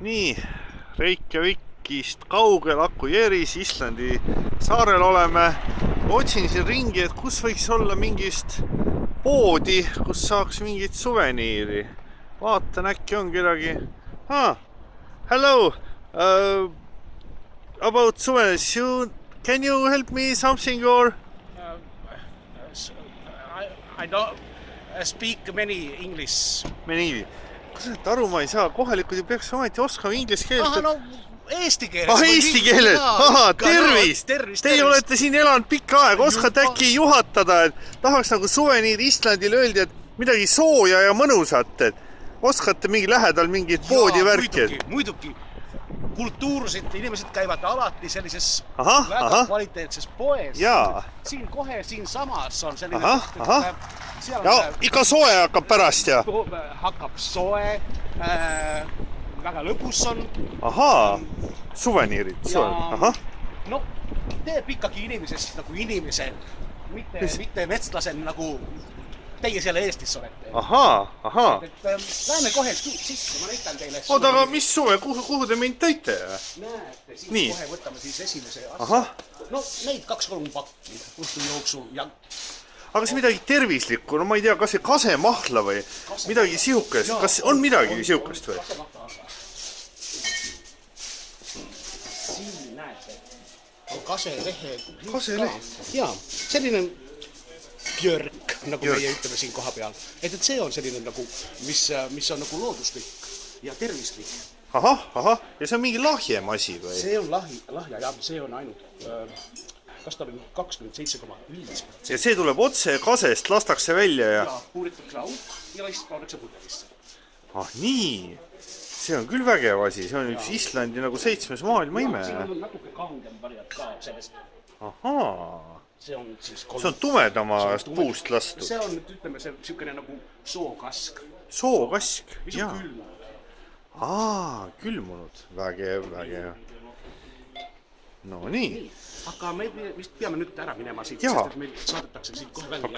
Nii, Reykjavikist kaugel Akureyris, Islandi saarel oleme. Otsin siin ringi, et kus võiks olla mingist poodi, kus saaks mingit suveniiri. Vaatan, äkki on kedagi. Hello, about souvenirs. Can you help me something or? I don't speak many English. Kas et aru ma ei saa, kohalikud ju peaks ometi oskama inglise keelt. No eesti keeles. Eesti keeles. Tervist. Teie olete siin elanud pikka aega, oskate äkki juhatada, et tahaks nagu suveniir Islandil öeldi, et midagi sooja ja mõnusat, et oskate mingi lähedal mingit poodi värki. Muidugi. Kultuurselt inimesed käivad alati sellises väga kvaliteetses poes. Siin kohe, siin samas on selline ja ikka soe hakkab pärast ja? Hakkab soe, väga lõbus on. Suveniirid. No, teeb ikkagi inimesest nagu inimese, mitte metslasel nagu teie selle Eestis olete. Läheme kohe sisse, ma näitan teile. Oota, aga mis suve, kuhu te mind tõite? Näete, siis kohe võtame siis esimese asja. No, neid 2-3 pakki õhtu jooksu. Aga see midagi tervislikku, no ma ei tea, kas see kasemahla või midagi sihukest, kas on midagi sihukest või? Siin näete, on kaselehe. Kaselehe? Jaa, selline björk, nagu meie ütleme siin koha peal. Et see on selline nagu, mis on nagu looduslik ja tervislik. Ja see on mingi lahjem asi või? See on lahja, jah, see on ainult, kas ta oli 27,5%. Ja see tuleb otse kasest, lastakse välja ja? Ja puuritakse au ja lihtsalt paadakse pudelisse. Nii, see on küll vägev asi, see on üks Islandi nagu 7. maailma ime. Siin on natuke kangem variant ka sellest. See on tumedamast puust lastud. See on, ütleme, see niisugune nagu sookask. Sookask, mis on külmunud. Külmunud. Vägev. No nii. Aga me vist peame nüüd ära minema siit, sest et meil saadetakse siit kohe välja.